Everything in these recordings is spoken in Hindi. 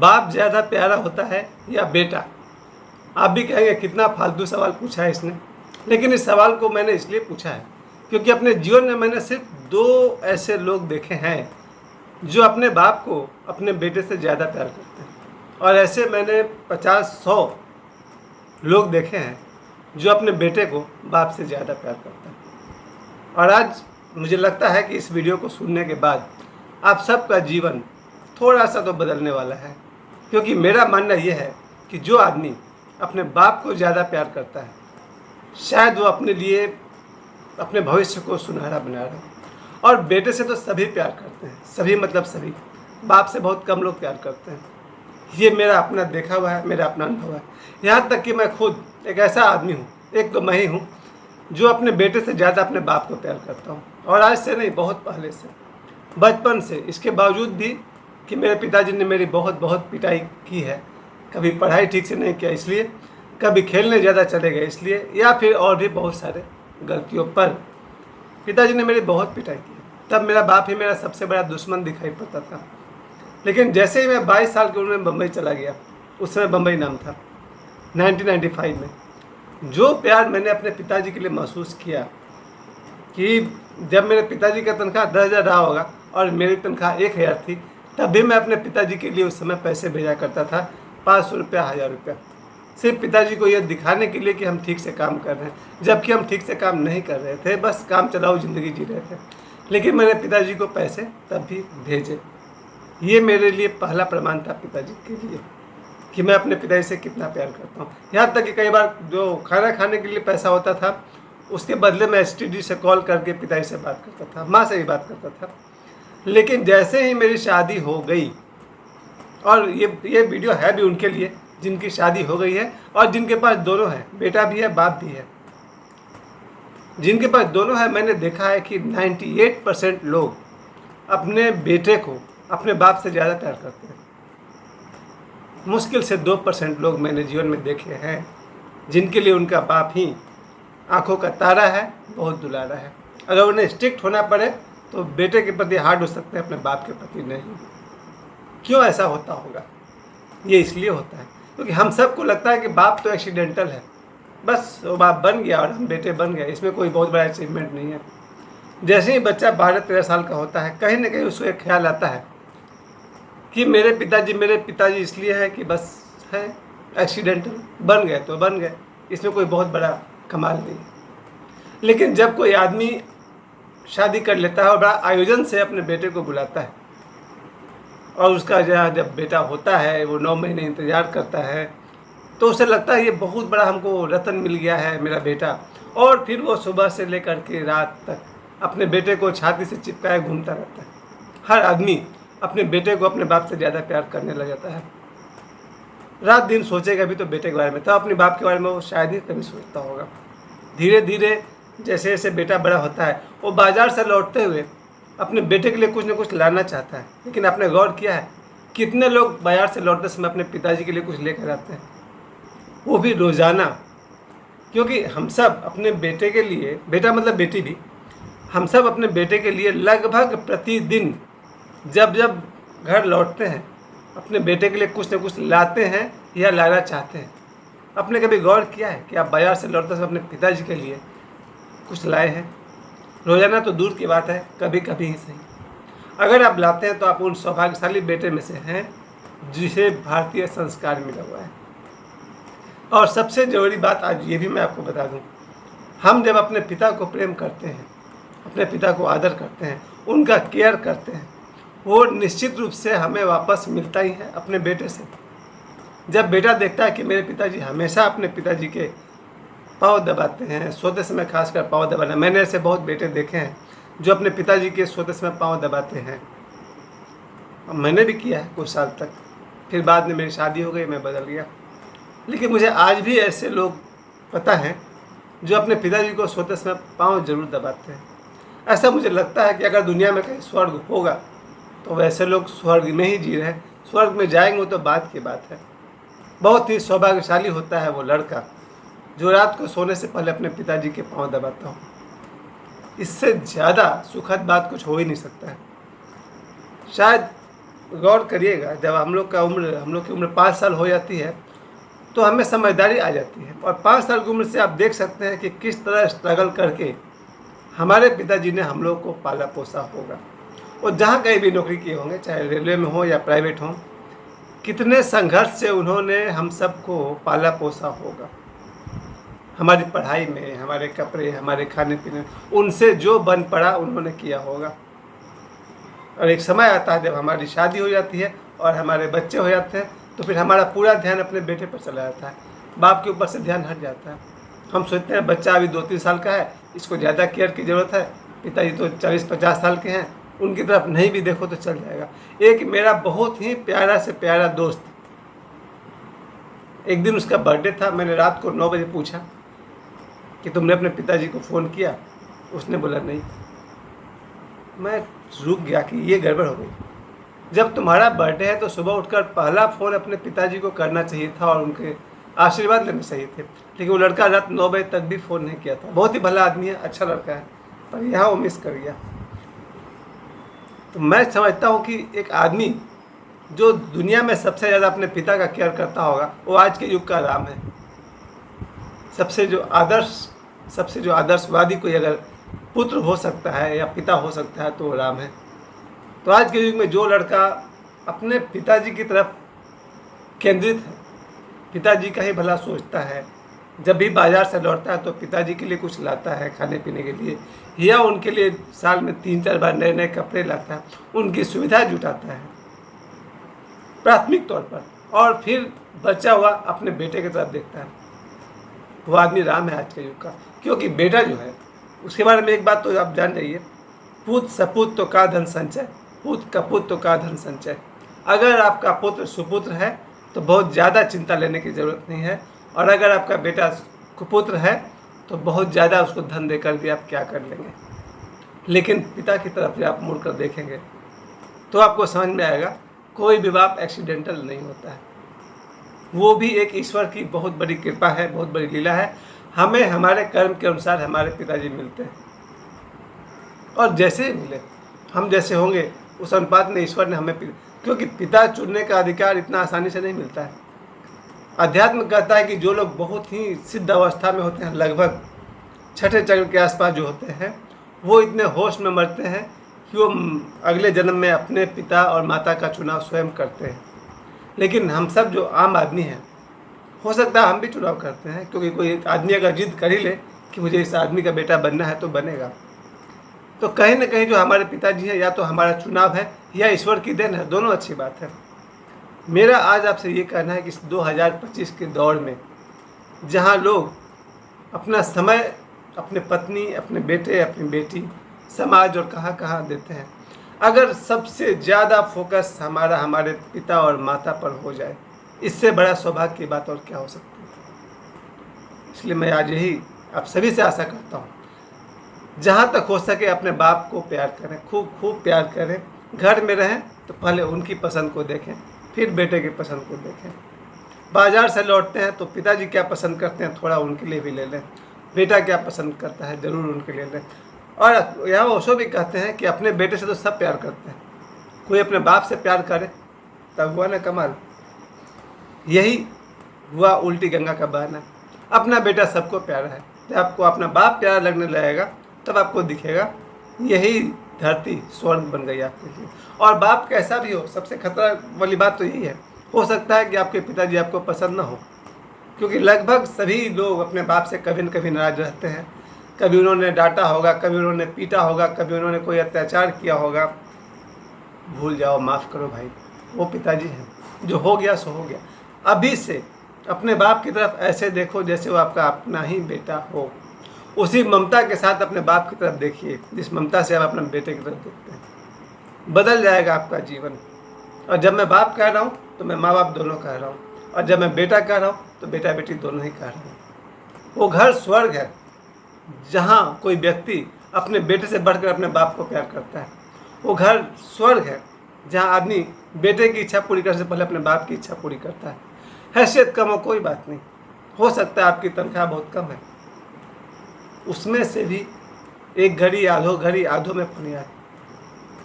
बाप ज़्यादा प्यारा होता है या बेटा? आप भी कहेंगे कितना फालतू सवाल पूछा है इसने, लेकिन इस सवाल को मैंने इसलिए पूछा है क्योंकि अपने जीवन में मैंने सिर्फ 2 ऐसे लोग देखे हैं जो अपने बाप को अपने बेटे से ज़्यादा प्यार करते हैं, और ऐसे मैंने 50-100 लोग देखे हैं जो अपने बेटे को बाप से ज़्यादा प्यार करते हैं। और आज मुझे लगता है कि इस वीडियो को सुनने के बाद आप सबका जीवन थोड़ा सा तो बदलने वाला है, क्योंकि मेरा मानना यह है कि जो आदमी अपने बाप को ज़्यादा प्यार करता है, शायद वो अपने लिए अपने भविष्य को सुनहरा बना रहा है। और बेटे से तो सभी प्यार करते हैं, सभी मतलब सभी। बाप से बहुत कम लोग प्यार करते हैं। ये मेरा अपना देखा हुआ है, मेरा अपना अनुभव है। यहाँ तक कि मैं खुद एक ऐसा आदमी हूँ, एक तो मैं ही हूँ जो अपने बेटे से ज़्यादा अपने बाप को प्यार करता हूँ, और आज से नहीं, बहुत पहले से, बचपन से। इसके बावजूद भी कि मेरे पिताजी ने मेरी बहुत बहुत पिटाई की है, कभी पढ़ाई ठीक से नहीं किया इसलिए, कभी खेलने ज़्यादा चले गए इसलिए, या फिर और भी बहुत सारे गलतियों पर पिताजी ने मेरी बहुत पिटाई की। तब मेरा बाप ही मेरा सबसे बड़ा दुश्मन दिखाई पड़ता था। लेकिन जैसे ही मैं 22 साल की उम्र में बम्बई चला गया, उस समय बम्बई नाम था, 1995 में, जो प्यार मैंने अपने पिताजी के लिए महसूस किया कि जब मेरे पिताजी का तनख्वाह 10,000 रहा होगा और मेरी तनख्वाह 1,000 थी, तब भी मैं अपने पिताजी के लिए उस समय पैसे भेजा करता था, 500 रुपया, 1,000 रुपया, सिर्फ पिताजी को यह दिखाने के लिए कि हम ठीक से काम कर रहे हैं, जबकि हम ठीक से काम नहीं कर रहे थे, बस काम चलाओ ज़िंदगी जी रहे थे। लेकिन मैंने पिताजी को पैसे तब भी भेजे। ये मेरे लिए पहला प्रमाण था पिताजी के लिए कि मैं अपने पिताजी से कितना प्यार करता हूँ। यहाँ तक कि कई बार जो खाना खाने के लिए पैसा होता था, उसके बदले मैं STD से कॉल करके पिताजी से बात करता था, माँ से भी बात करता था। लेकिन जैसे ही मेरी शादी हो गई, और ये वीडियो है भी उनके लिए जिनकी शादी हो गई है और जिनके पास दोनों हैं, बेटा भी है, बाप भी है, जिनके पास दोनों है, मैंने देखा है कि 98% लोग अपने बेटे को अपने बाप से ज़्यादा प्यार करते हैं। मुश्किल से 2% लोग मैंने जीवन में देखे हैं जिनके लिए उनका बाप ही आंखों का तारा है, बहुत दुलारा है। अगर उन्हें स्ट्रिक्ट होना पड़े तो बेटे के प्रति हार्ड हो सकते हैं, अपने बाप के प्रति नहीं। क्यों ऐसा होता होगा? ये इसलिए होता है क्योंकि हम सबको लगता है कि बाप तो एक्सीडेंटल है, बस वो बाप बन गया और हम बेटे बन गए, इसमें कोई बहुत बड़ा अचीवमेंट नहीं है। जैसे ही बच्चा 12-13 साल का होता है, कहीं ना कहीं उसको एक ख्याल आता है कि मेरे पिताजी इसलिए है कि बस है एक्सीडेंटल, बन गए तो बन गए, इसमें कोई बहुत बड़ा कमाल नहीं। लेकिन जब कोई आदमी शादी कर लेता है और बड़ा आयोजन से अपने बेटे को बुलाता है, और उसका जब बेटा होता है, वो 9 महीने इंतज़ार करता है, तो उसे लगता है ये बहुत बड़ा हमको रतन मिल गया है मेरा बेटा। और फिर वो सुबह से लेकर के रात तक अपने बेटे को छाती से चिपकाए घूमता रहता है। हर आदमी अपने बेटे को अपने बाप से ज़्यादा प्यार करने लग जाता है। रात दिन सोचेगा भी तो बेटे के बारे में, तो अपने बाप के बारे में वो शायद ही कभी सोचता होगा। धीरे धीरे जैसे जैसे बेटा बड़ा होता है, वो बाज़ार से लौटते हुए अपने बेटे के लिए कुछ न कुछ लाना चाहता है। लेकिन आपने गौर किया है कितने लोग बाज़ार से लौटते समय अपने पिताजी के लिए कुछ लेकर आते हैं, वो भी रोज़ाना? क्योंकि हम सब अपने बेटे के लिए, बेटा मतलब बेटी भी, हम सब अपने बेटे के लिए लगभग प्रतिदिन जब जब घर लौटते हैं, अपने बेटे के लिए कुछ न कुछ लाते हैं या लाना चाहते हैं। आपने कभी गौर किया है कि आप बाज़ार से लौटते समय अपने पिताजी के लिए कुछ लाए हैं? रोज़ाना तो दूर की बात है, कभी कभी ही सही। अगर आप लाते हैं तो आप उन सौभाग्यशाली बेटे में से हैं जिसे भारतीय संस्कार मिला हुआ है। और सबसे ज़रूरी बात आज ये भी मैं आपको बता दूं, हम जब अपने पिता को प्रेम करते हैं, अपने पिता को आदर करते हैं, उनका केयर करते हैं, वो निश्चित रूप से हमें वापस मिलता ही है अपने बेटे से। जब बेटा देखता है कि मेरे पिताजी हमेशा अपने पिताजी के पाँव दबाते हैं, सोते समय खासकर पाँव दबाना, मैंने ऐसे बहुत बेटे देखे हैं जो अपने पिताजी के सोते समय पाँव दबाते हैं। मैंने भी किया है कुछ साल तक, फिर बाद में मेरी शादी हो गई, मैं बदल गया। लेकिन मुझे आज भी ऐसे लोग पता हैं जो अपने पिताजी को सोते समय पाँव जरूर दबाते हैं। ऐसा मुझे लगता है कि अगर दुनिया में कहीं स्वर्ग होगा तो वैसे लोग स्वर्ग में ही जी रहे हैं। स्वर्ग में जाएंगे वो तो बात की बात है। बहुत ही सौभाग्यशाली होता है वो लड़का जो रात को सोने से पहले अपने पिताजी के पाँव दबाता हो। इससे ज़्यादा सुखद बात कुछ हो ही नहीं सकता है। शायद गौर करिएगा, जब हम लोग की उम्र 5 साल हो जाती है तो हमें समझदारी आ जाती है, और 5 साल की उम्र से आप देख सकते हैं कि किस तरह स्ट्रगल करके हमारे पिताजी ने हम लोग को पाला पोसा होगा। और जहाँ कहीं भी नौकरी किए होंगे, चाहे रेलवे में हो या प्राइवेट हो, कितने संघर्ष से उन्होंने हम सबको पाला पोसा होगा। हमारी पढ़ाई में, हमारे कपड़े, हमारे खाने पीने, उनसे जो बन पड़ा उन्होंने किया होगा। और एक समय आता है जब हमारी शादी हो जाती है और हमारे बच्चे हो जाते हैं, तो फिर हमारा पूरा ध्यान अपने बेटे पर चला जाता है, बाप के ऊपर से ध्यान हट जाता है। हम सोचते हैं बच्चा अभी 2-3 साल का है, इसको ज़्यादा केयर की ज़रूरत है, पिताजी तो 40-50 साल के हैं, उनकी तरफ नहीं भी देखो तो चल जाएगा। एक मेरा बहुत ही प्यारा से प्यारा दोस्त, एक दिन उसका बर्थडे था, मैंने रात को 9 बजे पूछा कि तुमने अपने पिताजी को फ़ोन किया? उसने बोला नहीं। मैं रुक गया कि ये गड़बड़ हो गई। जब तुम्हारा बर्थडे है तो सुबह उठकर पहला फ़ोन अपने पिताजी को करना चाहिए था और उनके आशीर्वाद लेने चाहिए थे, लेकिन वो लड़का रात 9 बजे तक भी फ़ोन नहीं किया था। बहुत ही भला आदमी है, अच्छा लड़का है, पर यहाँ वो मिस कर गया। तो मैं समझता हूँ कि एक आदमी जो दुनिया में सबसे ज़्यादा अपने पिता का केयर करता होगा, वो आज के युग का राम है। सबसे जो आदर्शवादी कोई अगर पुत्र हो सकता है या पिता हो सकता है तो वो राम है। तो आज के युग में जो लड़का अपने पिताजी की तरफ केंद्रित है, पिताजी का ही भला सोचता है, जब भी बाज़ार से लौटता है तो पिताजी के लिए कुछ लाता है खाने पीने के लिए, या उनके लिए साल में 3-4 बार नए नए कपड़े लाता है, उनकी सुविधा जुटाता है प्राथमिक तौर पर, और फिर बचा हुआ अपने बेटे की तरफ देखता है, वो आदमी राम है आज के युग का। क्योंकि बेटा जो है, उसके बारे में एक बात तो आप जान जाइए, पूत सपूत तो का धन संचय, पूत कपूत तो का धन संचय। अगर आपका पुत्र सुपुत्र है तो बहुत ज़्यादा चिंता लेने की ज़रूरत नहीं है, और अगर आपका बेटा कुपुत्र है तो बहुत ज़्यादा उसको धन देकर भी आप क्या कर लेंगे। लेकिन पिता की तरफ जब आप मुड़कर देखेंगे तो आपको समझ में आएगा, कोई भी बाप एक्सीडेंटल नहीं होता है, वो भी एक ईश्वर की बहुत बड़ी कृपा है, बहुत बड़ी लीला है। हमें हमारे कर्म के अनुसार हमारे पिताजी मिलते हैं, और जैसे मिले, हम जैसे होंगे उस अनुपात में ईश्वर ने हमें, क्योंकि पिता चुनने का अधिकार इतना आसानी से नहीं मिलता है। अध्यात्म कहता है कि जो लोग बहुत ही सिद्ध अवस्था में होते हैं, लगभग छठे चक्र के आसपास जो होते हैं, वो इतने होश में मरते हैं कि वो अगले जन्म में अपने पिता और माता का चुनाव स्वयं करते हैं। लेकिन हम सब जो आम आदमी हैं, हो सकता है हम भी चुनाव करते हैं, क्योंकि कोई आदमी अगर जिद कर ही ले कि मुझे इस आदमी का बेटा बनना है तो बनेगा। तो कहीं ना कहीं जो हमारे पिताजी हैं, या तो हमारा चुनाव है या ईश्वर की देन है, दोनों अच्छी बात है। मेरा आज आपसे ये कहना है कि इस 2025 के दौर में, जहाँ लोग अपना समय अपने पत्नी, अपने बेटे, अपनी बेटी, समाज और कहाँ कहाँ देते हैं, अगर सबसे ज़्यादा फोकस हमारे पिता और माता पर हो जाए, इससे बड़ा सौभाग्य की बात और क्या हो सकती है। इसलिए मैं आज यही आप सभी से आशा करता हूँ, जहाँ तक हो सके अपने बाप को प्यार करें, खूब खूब प्यार करें। घर में रहें तो पहले उनकी पसंद को देखें, फिर बेटे की पसंद को देखें। बाज़ार से लौटते हैं तो पिताजी क्या पसंद करते हैं, थोड़ा उनके लिए भी ले लें। बेटा क्या पसंद करता है, ज़रूर उनके लिए लें। और यहाँ ओशो भी कहते हैं कि अपने बेटे से तो सब प्यार करते हैं, कोई अपने बाप से प्यार करे तब हुआ ना कमाल। यही हुआ उल्टी गंगा का बहाना। अपना बेटा सबको प्यारा है, जब आपको अपना बाप प्यारा लगने लगेगा तब आपको दिखेगा यही धरती स्वर्ग बन गई आपके लिए। और बाप कैसा भी हो, सबसे खतरा वाली बात तो यही है, हो सकता है कि आपके पिताजी आपको पसंद ना हो, क्योंकि लगभग सभी लोग अपने बाप से कभी न कभी नाराज रहते हैं। कभी उन्होंने डांटा होगा, कभी उन्होंने पीटा होगा, कभी उन्होंने कोई अत्याचार किया होगा। भूल जाओ, माफ़ करो भाई, वो पिताजी हैं, जो हो गया सो हो गया। अभी से अपने बाप की तरफ ऐसे देखो जैसे वो आपका अपना ही बेटा हो। उसी ममता के साथ अपने बाप की तरफ देखिए जिस ममता से आप अपने बेटे की तरफ देखते हैं। बदल जाएगा आपका जीवन। और जब मैं बाप कह रहा हूँ तो मैं माँ बाप दोनों कह रहा हूँ, और जब मैं बेटा कह रहा हूँ तो बेटा बेटी दोनों ही कह रहा हूँ। वो घर स्वर्ग है जहाँ कोई व्यक्ति अपने बेटे से बढ़कर अपने बाप को प्यार करता है। वो घर स्वर्ग है जहाँ आदमी बेटे की इच्छा पूरी करने से पहले अपने बाप की इच्छा पूरी करता है। हैसियत कम हो कोई बात नहीं, हो सकता है आपकी तनख्वाह बहुत कम है, उसमें से भी एक घड़ी आधो में फनियाद,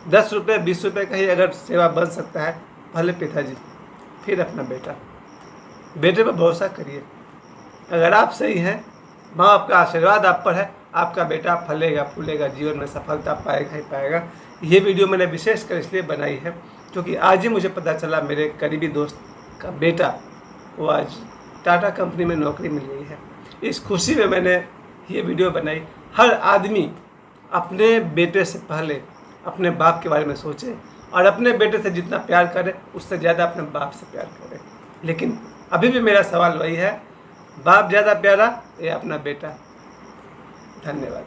₹10 ₹20 का ही अगर सेवा बन सकता है, पहले पिताजी, फिर अपना बेटा। बेटे पर भरोसा करिए। अगर आप सही हैं, माँ बाप का आशीर्वाद आप पर है, आपका बेटा फलेगा फूलेगा, जीवन में सफलता पाएगा ही पाएगा। ये वीडियो मैंने विशेषकर इसलिए बनाई है क्योंकि आज ही मुझे पता चला मेरे करीबी दोस्त का बेटा वो आज टाटा कंपनी में नौकरी मिल गई है। इस खुशी में मैंने ये वीडियो बनाई। हर आदमी अपने बेटे से पहले अपने बाप के बारे में सोचे और अपने बेटे से जितना प्यार करे उससे ज़्यादा अपने बाप से प्यार करे। लेकिन अभी भी मेरा सवाल वही है, बाप ज़्यादा प्यारा या अपना बेटा? धन्यवाद।